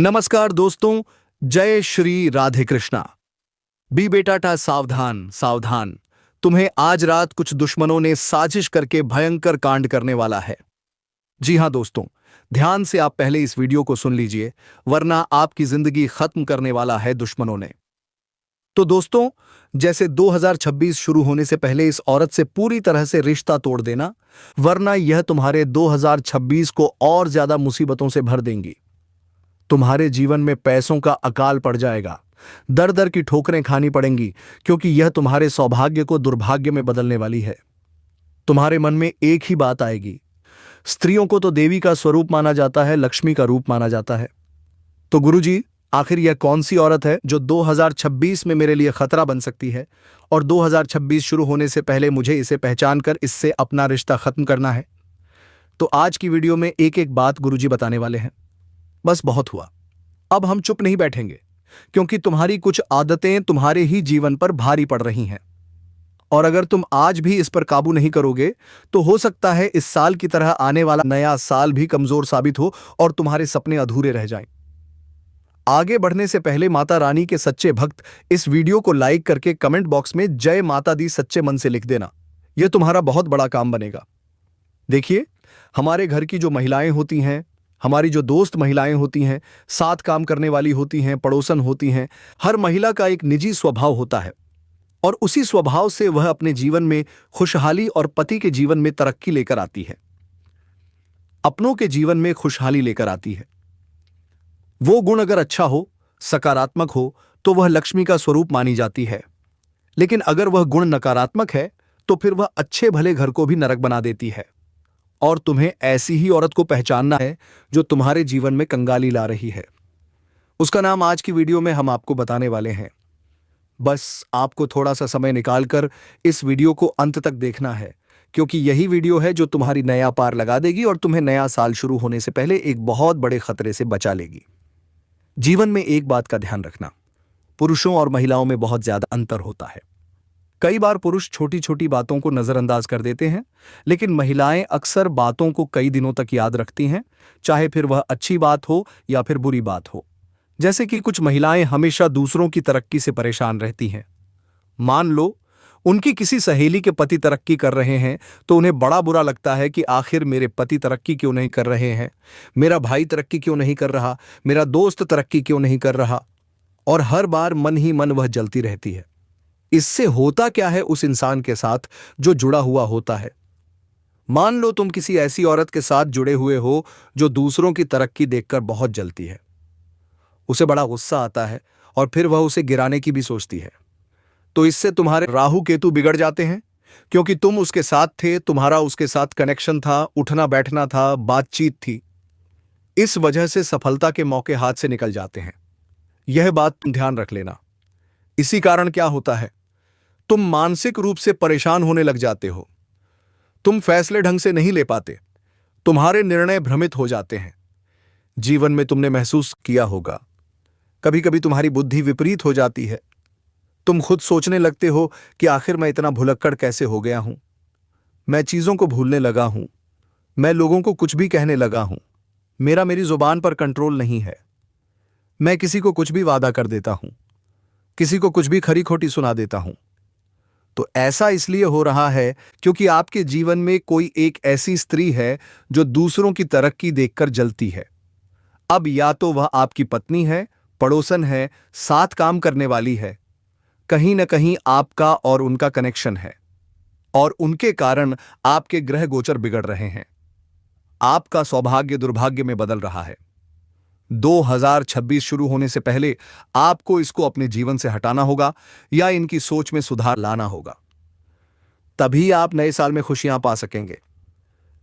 नमस्कार दोस्तों, जय श्री राधे कृष्णा। बी बेटाटा सावधान सावधान, तुम्हें आज रात कुछ दुश्मनों ने साजिश करके भयंकर कांड करने वाला है। जी हां दोस्तों, ध्यान से आप पहले इस वीडियो को सुन लीजिए, वरना आपकी जिंदगी खत्म करने वाला है दुश्मनों ने। तो दोस्तों, जैसे 2026 शुरू होने से पहले इस औरत से पूरी तरह से रिश्ता तोड़ देना, वरना यह तुम्हारे 2026 को और ज्यादा मुसीबतों से भर देंगी। तुम्हारे जीवन में पैसों का अकाल पड़ जाएगा, दर दर की ठोकरें खानी पड़ेंगी, क्योंकि यह तुम्हारे सौभाग्य को दुर्भाग्य में बदलने वाली है। तुम्हारे मन में एक ही बात आएगी, स्त्रियों को तो देवी का स्वरूप माना जाता है, लक्ष्मी का रूप माना जाता है। तो गुरुजी, आखिर यह कौन सी औरत है जो 2026 में मेरे लिए खतरा बन सकती है, और 2026 शुरू होने से पहले मुझे इसे पहचान कर इससे अपना रिश्ता खत्म करना है? तो आज की वीडियो में एक एक बात गुरुजी बताने वाले हैं। बस बहुत हुआ, अब हम चुप नहीं बैठेंगे, क्योंकि तुम्हारी कुछ आदतें तुम्हारे ही जीवन पर भारी पड़ रही हैं। और अगर तुम आज भी इस पर काबू नहीं करोगे, तो हो सकता है इस साल की तरह आने वाला नया साल भी कमजोर साबित हो और तुम्हारे सपने अधूरे रह जाएं। आगे बढ़ने से पहले माता रानी के सच्चे भक्त इस वीडियो को लाइक करके कमेंट बॉक्स में जय माता दी सच्चे मन से लिख देना। यह तुम्हारा बहुत बड़ा काम बनेगा। देखिए, हमारे घर की जो महिलाएं होती हैं, हमारी जो दोस्त महिलाएं होती हैं, साथ काम करने वाली होती हैं, पड़ोसन होती हैं, हर महिला का एक निजी स्वभाव होता है, और उसी स्वभाव से वह अपने जीवन में खुशहाली और पति के जीवन में तरक्की लेकर आती है, अपनों के जीवन में खुशहाली लेकर आती है। वो गुण अगर अच्छा हो, सकारात्मक हो, तो वह लक्ष्मी का स्वरूप मानी जाती है। लेकिन अगर वह गुण नकारात्मक है, तो फिर वह अच्छे भले घर को भी नरक बना देती है। और तुम्हें ऐसी ही औरत को पहचानना है जो तुम्हारे जीवन में कंगाली ला रही है। उसका नाम आज की वीडियो में हम आपको बताने वाले हैं। बस आपको थोड़ा सा समय निकालकर इस वीडियो को अंत तक देखना है, क्योंकि यही वीडियो है जो तुम्हारी नया पार लगा देगी और तुम्हें नया साल शुरू होने से पहले एक बहुत बड़े खतरे से बचा लेगी। जीवन में एक बात का ध्यान रखना, पुरुषों और महिलाओं में बहुत ज्यादा अंतर होता है। कई बार पुरुष छोटी छोटी बातों को नजरअंदाज कर देते हैं, लेकिन महिलाएं अक्सर बातों को कई दिनों तक याद रखती हैं, चाहे फिर वह अच्छी बात हो या फिर बुरी बात हो। जैसे कि कुछ महिलाएं हमेशा दूसरों की तरक्की से परेशान रहती हैं। मान लो उनकी किसी सहेली के पति तरक्की कर रहे हैं, तो उन्हें बड़ा बुरा लगता है कि आखिर मेरे पति तरक्की क्यों नहीं कर रहे हैं, मेरा भाई तरक्की क्यों नहीं कर रहा, मेरा दोस्त तरक्की क्यों नहीं कर रहा, और हर बार मन ही मन वह जलती रहती है। इससे होता क्या है उस इंसान के साथ जो जुड़ा हुआ होता है? मान लो तुम किसी ऐसी औरत के साथ जुड़े हुए हो जो दूसरों की तरक्की देखकर बहुत जलती है, उसे बड़ा गुस्सा आता है और फिर वह उसे गिराने की भी सोचती है। तो इससे तुम्हारे राहु केतु बिगड़ जाते हैं, क्योंकि तुम उसके साथ थे, तुम्हारा उसके साथ कनेक्शन था, उठना बैठना था, बातचीत थी। इस वजह से सफलता के मौके हाथ से निकल जाते हैं। यह बात तुम ध्यान रख लेना। इसी कारण क्या होता है, तुम मानसिक रूप से परेशान होने लग जाते हो, तुम फैसले ढंग से नहीं ले पाते, तुम्हारे निर्णय भ्रमित हो जाते हैं। जीवन में तुमने महसूस किया होगा, कभी कभी तुम्हारी बुद्धि विपरीत हो जाती है। तुम खुद सोचने लगते हो कि आखिर मैं इतना भुलक्कड़ कैसे हो गया हूं, मैं चीजों को भूलने लगा हूं, मैं लोगों को कुछ भी कहने लगा हूं, मेरी जुबान पर कंट्रोल नहीं है, मैं किसी को कुछ भी वादा कर देता हूं, किसी को कुछ भी खरी खोटी सुना देता हूं। तो ऐसा इसलिए हो रहा है क्योंकि आपके जीवन में कोई एक ऐसी स्त्री है जो दूसरों की तरक्की देखकर जलती है। अब या तो वह आपकी पत्नी है, पड़ोसन है, साथ काम करने वाली है, कहीं ना कहीं आपका और उनका कनेक्शन है, और उनके कारण आपके ग्रह गोचर बिगड़ रहे हैं। आपका सौभाग्य दुर्भाग्य में बदल रहा है। 2026 शुरू होने से पहले आपको इसको अपने जीवन से हटाना होगा या इनकी सोच में सुधार लाना होगा, तभी आप नए साल में खुशियां पा सकेंगे।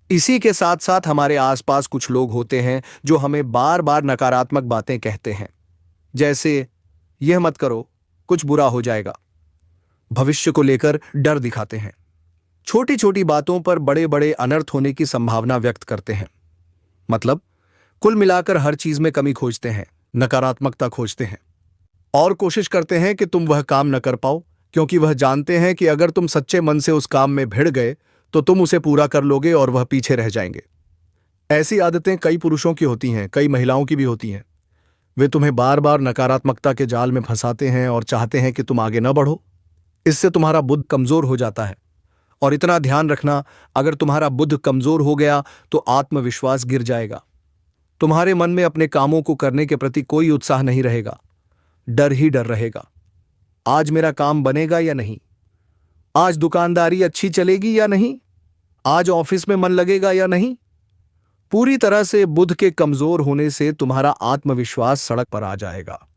इसी के साथ साथ हमारे आसपास कुछ लोग होते हैं जो हमें बार बार नकारात्मक बातें कहते हैं, जैसे यह मत करो, कुछ बुरा हो जाएगा, भविष्य को लेकर डर दिखाते हैं, छोटी छोटी बातों पर बड़े बड़े अनर्थ होने की संभावना व्यक्त करते हैं। मतलब कुल मिलाकर हर चीज में कमी खोजते हैं, नकारात्मकता खोजते हैं, और कोशिश करते हैं कि तुम वह काम न कर पाओ, क्योंकि वह जानते हैं कि अगर तुम सच्चे मन से उस काम में भिड़ गए तो तुम उसे पूरा कर लोगे और वह पीछे रह जाएंगे। ऐसी आदतें कई पुरुषों की होती हैं, कई महिलाओं की भी होती हैं। वे तुम्हें बार बार नकारात्मकता के जाल में फंसाते हैं और चाहते हैं कि तुम आगे न बढ़ो। इससे तुम्हारा बुद्ध कमजोर हो जाता है। और इतना ध्यान रखना, अगर तुम्हारा बुद्ध कमजोर हो गया तो आत्मविश्वास गिर जाएगा। तुम्हारे मन में अपने कामों को करने के प्रति कोई उत्साह नहीं रहेगा। डर ही डर रहेगा। आज मेरा काम बनेगा या नहीं, आज दुकानदारी अच्छी चलेगी या नहीं, आज ऑफिस में मन लगेगा या नहीं। पूरी तरह से बुद्ध के कमजोर होने से तुम्हारा आत्मविश्वास सड़क पर आ जाएगा।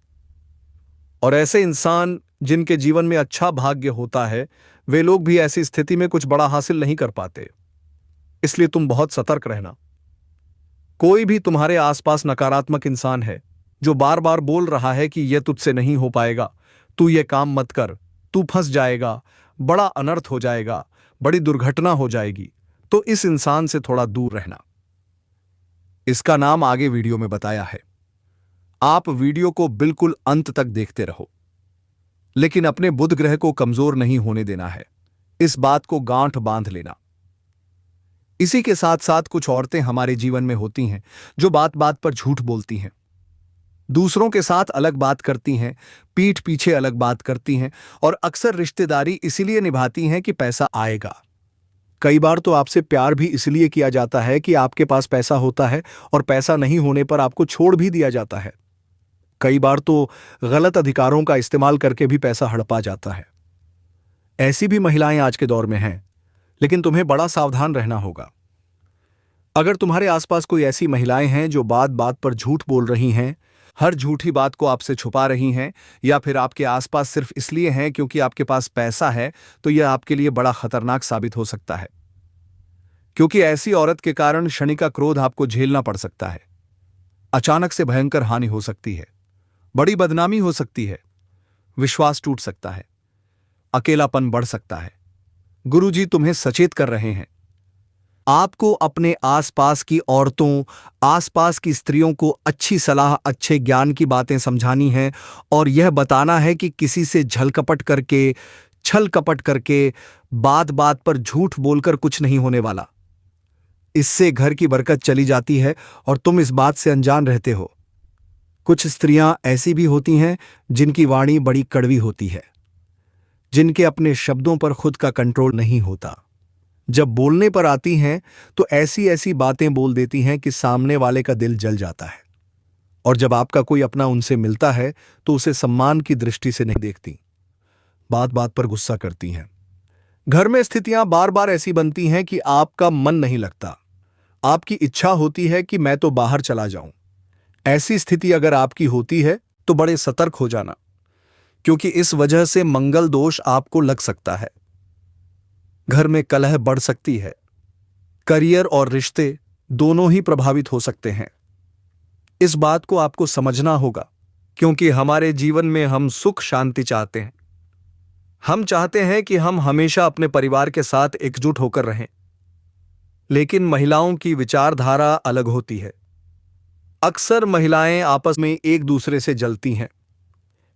और ऐसे इंसान जिनके जीवन में अच्छा भाग्य होता है, वे लोग भी ऐसी स्थिति में कुछ बड़ा हासिल नहीं कर पाते। इसलिए तुम बहुत सतर्क रहना। कोई भी तुम्हारे आसपास नकारात्मक इंसान है जो बार बार बोल रहा है कि यह तुझसे नहीं हो पाएगा, तू ये काम मत कर, तू फंस जाएगा, बड़ा अनर्थ हो जाएगा, बड़ी दुर्घटना हो जाएगी, तो इस इंसान से थोड़ा दूर रहना। इसका नाम आगे वीडियो में बताया है। आप वीडियो को बिल्कुल अंत तक देखते रहो। लेकिन अपने बुध ग्रह को कमजोर नहीं होने देना है, इस बात को गांठ बांध लेना। इसी के साथ साथ कुछ औरतें हमारे जीवन में होती हैं जो बात बात पर झूठ बोलती हैं, दूसरों के साथ अलग बात करती हैं, पीठ पीछे अलग बात करती हैं और अक्सर रिश्तेदारी इसीलिए निभाती हैं कि पैसा आएगा। कई बार तो आपसे प्यार भी इसलिए किया जाता है कि आपके पास पैसा होता है और पैसा नहीं होने पर आपको छोड़ भी दिया जाता है। कई बार तो गलत अधिकारों का इस्तेमाल करके भी पैसा हड़पा जाता है। ऐसी भी महिलाएं आज के दौर में हैं, लेकिन तुम्हें बड़ा सावधान रहना होगा। अगर तुम्हारे आसपास कोई ऐसी महिलाएं हैं जो बात बात पर झूठ बोल रही हैं, हर झूठी बात को आपसे छुपा रही हैं, या फिर आपके आसपास सिर्फ इसलिए हैं क्योंकि आपके पास पैसा है, तो यह आपके लिए बड़ा खतरनाक साबित हो सकता है। क्योंकि ऐसी औरत के कारण क्षणिक का क्रोध आपको झेलना पड़ सकता है। अचानक से भयंकर हानि हो सकती है, बड़ी बदनामी हो सकती है, विश्वास टूट सकता है, अकेलापन बढ़ सकता है। गुरुजी तुम्हें सचेत कर रहे हैं। आपको अपने आसपास की औरतों, आसपास की स्त्रियों को अच्छी सलाह, अच्छे ज्ञान की बातें समझानी है और यह बताना है कि किसी से छल कपट करके बात बात पर झूठ बोलकर कुछ नहीं होने वाला। इससे घर की बरकत चली जाती है और तुम इस बात से अनजान रहते हो। कुछ स्त्रियां ऐसी भी होती हैं जिनकी वाणी बड़ी कड़वी होती है, जिनके अपने शब्दों पर खुद का कंट्रोल नहीं होता। जब बोलने पर आती हैं तो ऐसी ऐसी बातें बोल देती हैं कि सामने वाले का दिल जल जाता है। और जब आपका कोई अपना उनसे मिलता है तो उसे सम्मान की दृष्टि से नहीं देखती, बात बात पर गुस्सा करती हैं। घर में स्थितियां बार बार ऐसी बनती हैं कि आपका मन नहीं लगता। आपकी इच्छा होती है कि मैं तो बाहर चला जाऊं। ऐसी स्थिति अगर आपकी होती है तो बड़े सतर्क हो जाना, क्योंकि इस वजह से मंगल दोष आपको लग सकता है। घर में कलह बढ़ सकती है। करियर और रिश्ते दोनों ही प्रभावित हो सकते हैं। इस बात को आपको समझना होगा, क्योंकि हमारे जीवन में हम सुख शांति चाहते हैं। हम चाहते हैं कि हम हमेशा अपने परिवार के साथ एकजुट होकर रहें। लेकिन महिलाओं की विचारधारा अलग होती है। अक्सर महिलाएं आपस में एक दूसरे से जलती हैं।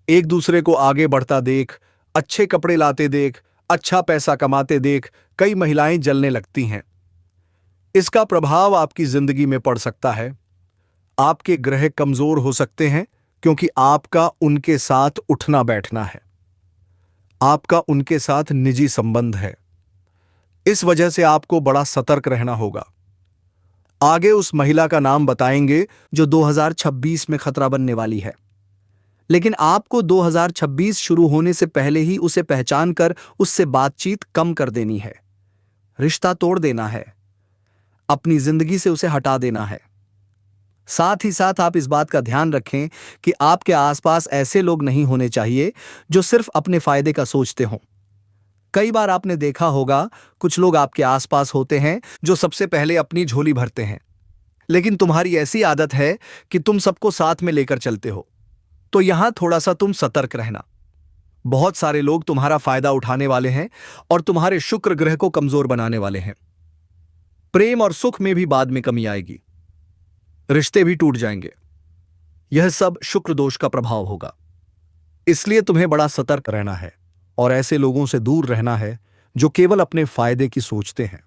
एक दूसरे को आगे बढ़ता देख, अच्छे कपड़े लाते देख, अच्छा पैसा कमाते देख कई महिलाएं जलने लगती हैं। इसका प्रभाव आपकी जिंदगी में पड़ सकता है। आपके ग्रह कमजोर हो सकते हैं क्योंकि आपका उनके साथ उठना बैठना है, आपका उनके साथ निजी संबंध है। इस वजह से आपको बड़ा सतर्क रहना होगा। आगे उस महिला का नाम बताएंगे जो 2026 में खतरा बनने वाली है, लेकिन आपको 2026 शुरू होने से पहले ही उसे पहचान कर उससे बातचीत कम कर देनी है, रिश्ता तोड़ देना है, अपनी जिंदगी से उसे हटा देना है। साथ ही साथ आप इस बात का ध्यान रखें कि आपके आसपास ऐसे लोग नहीं होने चाहिए जो सिर्फ अपने फायदे का सोचते हों। कई बार आपने देखा होगा कुछ लोग आपके आसपास होते हैं जो सबसे पहले अपनी झोली भरते हैं, लेकिन तुम्हारी ऐसी आदत है कि तुम सबको साथ में लेकर चलते हो। तो यहां थोड़ा सा तुम सतर्क रहना। बहुत सारे लोग तुम्हारा फायदा उठाने वाले हैं और तुम्हारे शुक्र ग्रह को कमजोर बनाने वाले हैं। प्रेम और सुख में भी बाद में कमी आएगी, रिश्ते भी टूट जाएंगे। यह सब शुक्र दोष का प्रभाव होगा। इसलिए तुम्हें बड़ा सतर्क रहना है और ऐसे लोगों से दूर रहना है जो केवल अपने फायदे की सोचते हैं।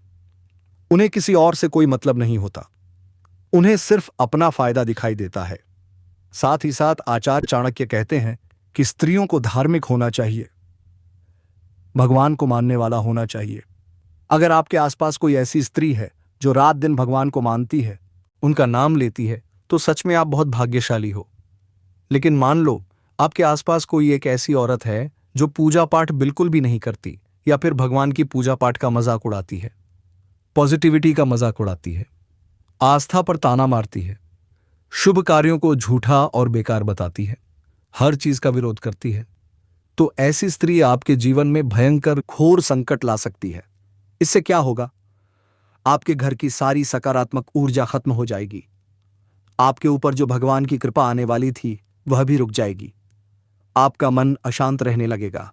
उन्हें किसी और से कोई मतलब नहीं होता, उन्हें सिर्फ अपना फायदा दिखाई देता है। साथ ही साथ आचार्य चाणक्य कहते हैं कि स्त्रियों को धार्मिक होना चाहिए, भगवान को मानने वाला होना चाहिए। अगर आपके आसपास कोई ऐसी स्त्री है जो रात दिन भगवान को मानती है, उनका नाम लेती है, तो सच में आप बहुत भाग्यशाली हो। लेकिन मान लो आपके आसपास कोई एक ऐसी औरत है जो पूजा पाठ बिल्कुल भी नहीं करती, या फिर भगवान की पूजा पाठ का मजाक उड़ाती है, पॉजिटिविटी का मजाक उड़ाती है, आस्था पर ताना मारती है, शुभ कार्यों को झूठा और बेकार बताती है, हर चीज का विरोध करती है, तो ऐसी स्त्री आपके जीवन में भयंकर घोर संकट ला सकती है। इससे क्या होगा? आपके घर की सारी सकारात्मक ऊर्जा खत्म हो जाएगी। आपके ऊपर जो भगवान की कृपा आने वाली थी वह भी रुक जाएगी। आपका मन अशांत रहने लगेगा।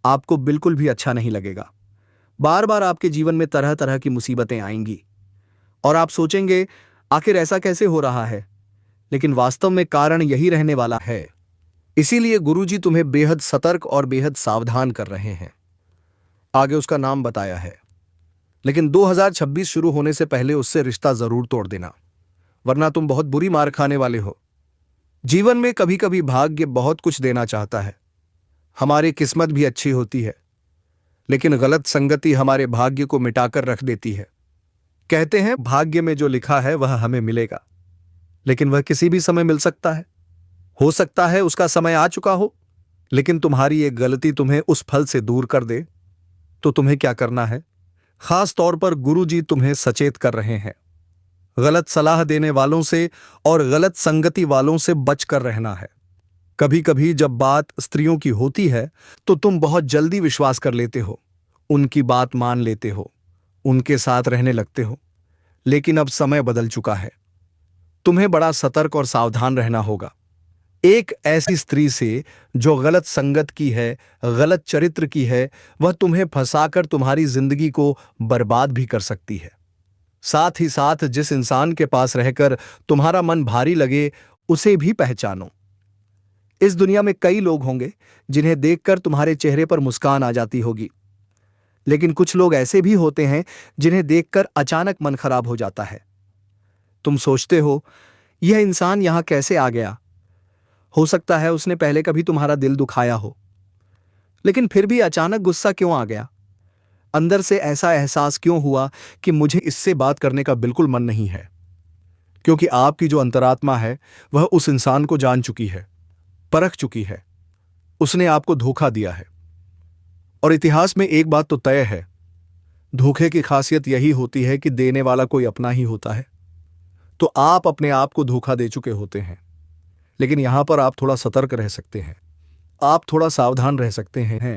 आपको बिल्कुल भी अच्छा नहीं लगेगा। बार बार आपके जीवन में तरह तरह की मुसीबतें आएंगी और आप सोचेंगे आखिर ऐसा कैसे हो रहा है, लेकिन वास्तव में कारण यही रहने वाला है। इसीलिए गुरुजी तुम्हें बेहद सतर्क और बेहद सावधान कर रहे हैं। आगे उसका नाम बताया है, लेकिन 2026 शुरू होने से पहले उससे रिश्ता जरूर तोड़ देना, वरना तुम बहुत बुरी मार खाने वाले हो। जीवन में कभी कभी भाग्य बहुत कुछ देना चाहता है। हमारी किस्मत भी अच्छी होती है, लेकिन गलत संगति हमारे भाग्य को मिटाकर रख देती है। कहते हैं भाग्य में जो लिखा है वह हमें मिलेगा, लेकिन वह किसी भी समय मिल सकता है। हो सकता है उसका समय आ चुका हो, लेकिन तुम्हारी एक गलती तुम्हें उस फल से दूर कर दे। तो तुम्हें क्या करना है? खास तौर पर गुरुजी तुम्हें सचेत कर रहे हैं, गलत सलाह देने वालों से और गलत संगति वालों से बचकर रहना है। कभी कभी जब बात स्त्रियों की होती है तो तुम बहुत जल्दी विश्वास कर लेते हो, उनकी बात मान लेते हो, उनके साथ रहने लगते हो। लेकिन अब समय बदल चुका है। तुम्हें बड़ा सतर्क और सावधान रहना होगा। एक ऐसी स्त्री से जो गलत संगत की है, गलत चरित्र की है, वह तुम्हें फंसाकर तुम्हारी जिंदगी को बर्बाद भी कर सकती है। साथ ही साथ जिस इंसान के पास रहकर तुम्हारा मन भारी लगे, उसे भी पहचानो। इस दुनिया में कई लोग होंगे जिन्हें देखकर तुम्हारे चेहरे पर मुस्कान आ जाती होगी, लेकिन कुछ लोग ऐसे भी होते हैं जिन्हें देखकर अचानक मन खराब हो जाता है। तुम सोचते हो यह इंसान यहां कैसे आ गया? हो सकता है उसने पहले कभी तुम्हारा दिल दुखाया हो, लेकिन फिर भी अचानक गुस्सा क्यों आ गया? अंदर से ऐसा एहसास क्यों हुआ कि मुझे इससे बात करने का बिल्कुल मन नहीं है? क्योंकि आपकी जो अंतरात्मा है वह उस इंसान को जान चुकी है, परख चुकी है। उसने आपको धोखा दिया है। और इतिहास में एक बात तो तय है, धोखे की खासियत यही होती है कि देने वाला कोई अपना ही होता है। तो आप अपने आप को धोखा दे चुके होते हैं, लेकिन यहां पर आप थोड़ा सतर्क रह सकते हैं, आप थोड़ा सावधान रह सकते हैं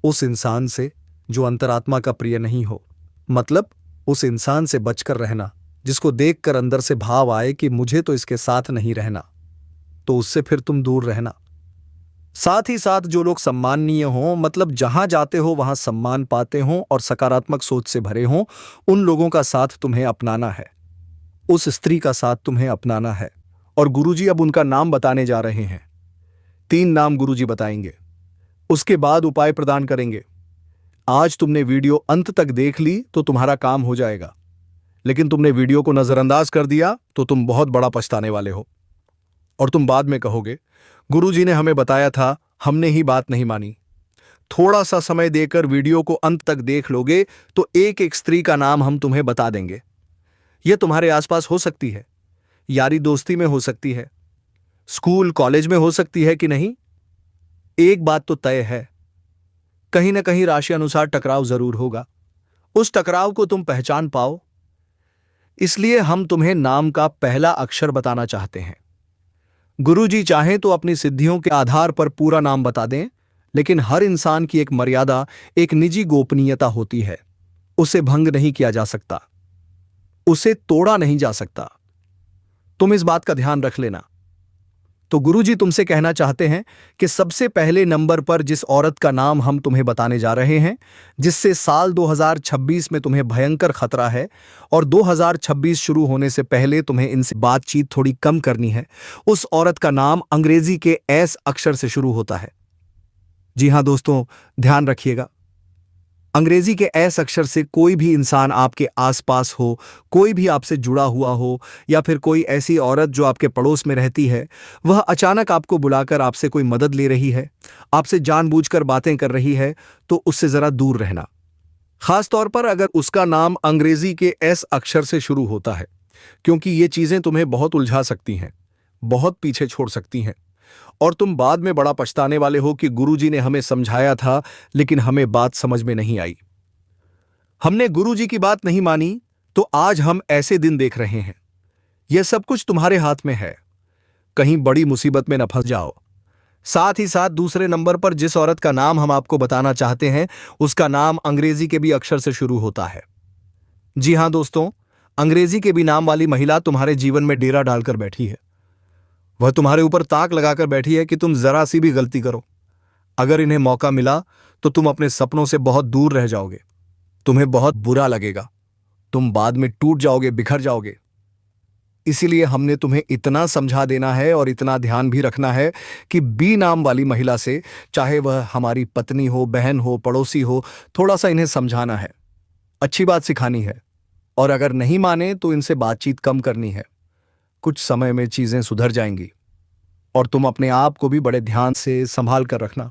उस इंसान से जो अंतरात्मा का प्रिय नहीं हो। मतलब उस इंसान से बचकर रहना जिसको देखकर अंदर से भाव आए कि मुझे तो इसके साथ नहीं रहना, तो उससे फिर तुम दूर रहना। साथ ही साथ जो लोग सम्माननीय हों, मतलब जहां जाते हो वहां सम्मान पाते हों और सकारात्मक सोच से भरे हों, उन लोगों का साथ तुम्हें अपनाना है। उस स्त्री का साथ तुम्हें अपनाना है। और गुरुजी अब उनका नाम बताने जा रहे हैं। 3 नाम गुरुजी बताएंगे, उसके बाद उपाय प्रदान करेंगे। आज तुमने वीडियो अंत तक देख ली तो तुम्हारा काम हो जाएगा, लेकिन तुमने वीडियो को नजरअंदाज कर दिया तो तुम बहुत बड़ा पछताने वाले हो। और तुम बाद में कहोगे गुरुजी ने हमें बताया था, हमने ही बात नहीं मानी। थोड़ा सा समय देकर वीडियो को अंत तक देख लोगे तो एक एक स्त्री का नाम हम तुम्हें बता देंगे। यह तुम्हारे आसपास हो सकती है, यारी दोस्ती में हो सकती है, स्कूल कॉलेज में हो सकती है कि नहीं। एक बात तो तय है, कहीं ना कहीं राशि अनुसार टकराव जरूर होगा। उस टकराव को तुम पहचान पाओ, इसलिए हम तुम्हें नाम का पहला अक्षर बताना चाहते हैं। गुरुजी चाहें तो अपनी सिद्धियों के आधार पर पूरा नाम बता दें, लेकिन हर इंसान की एक मर्यादा, एक निजी गोपनीयता होती है। उसे भंग नहीं किया जा सकता, उसे तोड़ा नहीं जा सकता। तुम इस बात का ध्यान रख लेना। तो गुरुजी तुमसे कहना चाहते हैं कि सबसे पहले नंबर पर जिस औरत का नाम हम तुम्हें बताने जा रहे हैं, जिससे साल 2026 में तुम्हें भयंकर खतरा है और 2026 शुरू होने से पहले तुम्हें इनसे बातचीत थोड़ी कम करनी है, उस औरत का नाम अंग्रेजी के एस अक्षर से शुरू होता है। जी हां दोस्तों, ध्यान रखिएगा। अंग्रेजी के एस अक्षर से कोई भी इंसान आपके आसपास हो, कोई भी आपसे जुड़ा हुआ हो, या फिर कोई ऐसी औरत जो आपके पड़ोस में रहती है, वह अचानक आपको बुलाकर आपसे कोई मदद ले रही है, आपसे जानबूझकर बातें कर रही है, तो उससे जरा दूर रहना। खास तौर पर अगर उसका नाम अंग्रेजी के एस अक्षर से शुरू होता है, क्योंकि ये चीजें तुम्हें बहुत उलझा सकती हैं, बहुत पीछे छोड़ सकती हैं, और तुम बाद में बड़ा पछताने वाले हो कि गुरुजी ने हमें समझाया था लेकिन हमें बात समझ में नहीं आई। हमने गुरुजी की बात नहीं मानी, तो आज हम ऐसे दिन देख रहे हैं। यह सब कुछ तुम्हारे हाथ में है, कहीं बड़ी मुसीबत में न फंस जाओ। साथ ही साथ दूसरे नंबर पर जिस औरत का नाम हम आपको बताना चाहते हैं, उसका नाम अंग्रेजी के भी अक्षर से शुरू होता है। जी हां दोस्तों, अंग्रेजी के भी नाम वाली महिला तुम्हारे जीवन में डेरा डालकर बैठी है। वह तुम्हारे ऊपर ताक लगाकर बैठी है कि तुम जरा सी भी गलती करो, अगर इन्हें मौका मिला तो तुम अपने सपनों से बहुत दूर रह जाओगे। तुम्हें बहुत बुरा लगेगा, तुम बाद में टूट जाओगे, बिखर जाओगे। इसीलिए हमने तुम्हें इतना समझा देना है और इतना ध्यान भी रखना है कि बी नाम वाली महिला से, चाहे वह हमारी पत्नी हो, बहन हो, पड़ोसी हो, थोड़ा सा इन्हें समझाना है, अच्छी बात सिखानी है, और अगर नहीं माने तो इनसे बातचीत कम करनी है। कुछ समय में चीजें सुधर जाएंगी और तुम अपने आप को भी बड़े ध्यान से संभाल कर रखना।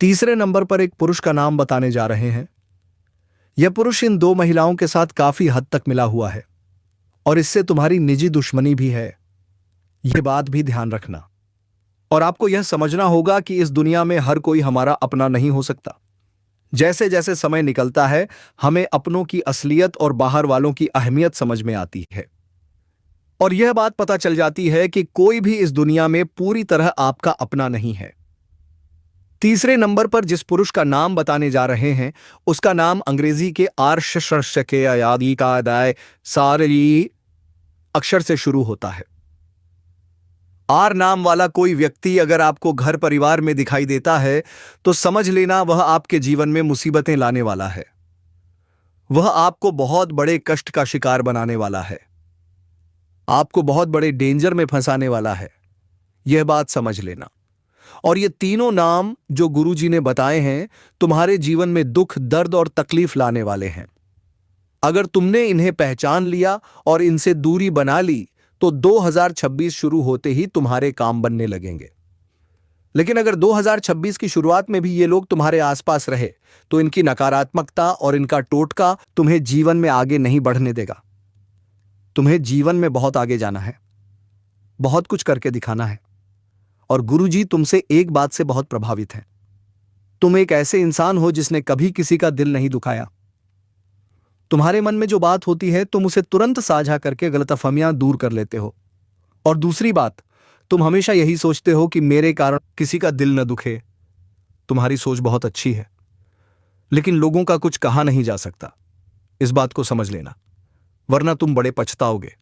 तीसरे नंबर पर एक पुरुष का नाम बताने जा रहे हैं। यह पुरुष इन दो महिलाओं के साथ काफी हद तक मिला हुआ है और इससे तुम्हारी निजी दुश्मनी भी है, यह बात भी ध्यान रखना। और आपको यह समझना होगा कि इस दुनिया में हर कोई हमारा अपना नहीं हो सकता। जैसे जैसे समय निकलता है, हमें अपनों की असलियत और बाहर वालों की अहमियत समझ में आती है, और यह बात पता चल जाती है कि कोई भी इस दुनिया में पूरी तरह आपका अपना नहीं है। तीसरे नंबर पर जिस पुरुष का नाम बताने जा रहे हैं, उसका नाम अंग्रेजी के आर्ष के अयादी का अदाय सारी अक्षर से शुरू होता है। आर नाम वाला कोई व्यक्ति अगर आपको घर परिवार में दिखाई देता है, तो समझ लेना वह आपके जीवन में मुसीबतें लाने वाला है। वह आपको बहुत बड़े कष्ट का शिकार बनाने वाला है, आपको बहुत बड़े डेंजर में फंसाने वाला है, यह बात समझ लेना। और ये तीनों नाम जो गुरुजी ने बताए हैं, तुम्हारे जीवन में दुख, दर्द और तकलीफ लाने वाले हैं। अगर तुमने इन्हें पहचान लिया और इनसे दूरी बना ली, तो 2026 शुरू होते ही तुम्हारे काम बनने लगेंगे। लेकिन अगर 2026 की शुरुआत में भी ये लोग तुम्हारे आसपास रहे, तो इनकी नकारात्मकता और इनका टोटका तुम्हें जीवन में आगे नहीं बढ़ने देगा। तुम्हें जीवन में बहुत आगे जाना है, बहुत कुछ करके दिखाना है, और गुरुजी तुमसे एक बात से बहुत प्रभावित हैं। तुम एक ऐसे इंसान हो जिसने कभी किसी का दिल नहीं दुखाया। तुम्हारे मन में जो बात होती है, तुम उसे तुरंत साझा करके गलतफहमियां दूर कर लेते हो। और दूसरी बात, तुम हमेशा यही सोचते हो कि मेरे कारण किसी का दिल न दुखे। तुम्हारी सोच बहुत अच्छी है, लेकिन लोगों का कुछ कहा नहीं जा सकता, इस बात को समझ लेना, वरना तुम बड़े पछताओगे।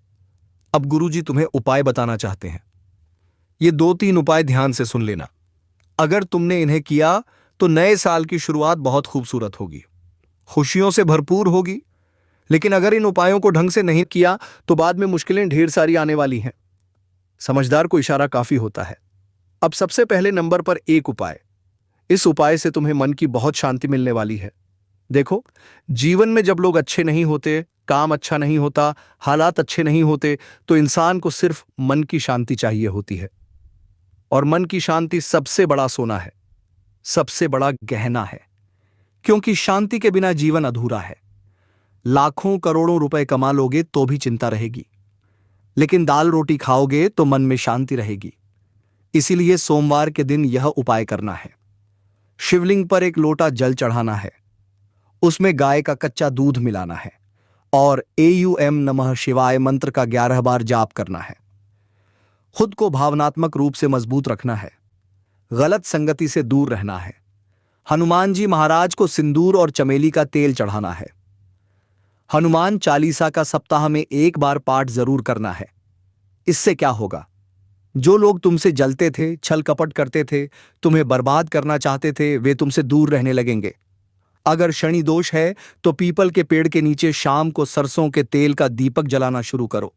अब गुरुजी तुम्हें उपाय बताना चाहते हैं। ये 2-3 उपाय ध्यान से सुन लेना। अगर तुमने इन्हें किया तो नए साल की शुरुआत बहुत खूबसूरत होगी, खुशियों से भरपूर होगी। लेकिन अगर इन उपायों को ढंग से नहीं किया तो बाद में मुश्किलें ढेर सारी आने वाली हैं। समझदार को इशारा काफी होता है। अब सबसे पहले नंबर पर एक उपाय। इस उपाय से तुम्हें मन की बहुत शांति मिलने वाली है। देखो, जीवन में जब लोग अच्छे नहीं होते, काम अच्छा नहीं होता, हालात अच्छे नहीं होते, तो इंसान को सिर्फ मन की शांति चाहिए होती है। और मन की शांति सबसे बड़ा सोना है, सबसे बड़ा गहना है, क्योंकि शांति के बिना जीवन अधूरा है। लाखों करोड़ों रुपए कमा लोगे तो भी चिंता रहेगी, लेकिन दाल रोटी खाओगे तो मन में शांति रहेगी। इसीलिए सोमवार के दिन यह उपाय करना है। शिवलिंग पर एक लोटा जल चढ़ाना है, उसमें गाय का कच्चा दूध मिलाना है और एयूएम नमः शिवाय मंत्र का 11 बार जाप करना है। खुद को भावनात्मक रूप से मजबूत रखना है, गलत संगति से दूर रहना है। हनुमान जी महाराज को सिंदूर और चमेली का तेल चढ़ाना है। हनुमान चालीसा का सप्ताह में 1 बार पाठ जरूर करना है। इससे क्या होगा, जो लोग तुमसे जलते थे, छल कपट करते थे, तुम्हें बर्बाद करना चाहते थे, वे तुमसे दूर रहने लगेंगे। अगर शनि दोष है तो पीपल के पेड़ के नीचे शाम को सरसों के तेल का दीपक जलाना शुरू करो।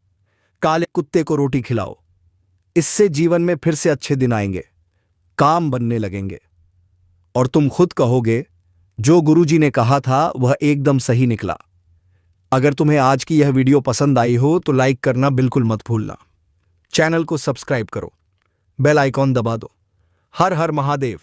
काले कुत्ते को रोटी खिलाओ। इससे जीवन में फिर से अच्छे दिन आएंगे, काम बनने लगेंगे और तुम खुद कहोगे जो गुरुजी ने कहा था वह एकदम सही निकला। अगर तुम्हें आज की यह वीडियो पसंद आई हो तो लाइक करना बिल्कुल मत भूलना। चैनल को सब्सक्राइब करो, बेल आइकॉन दबा दो। हर हर महादेव।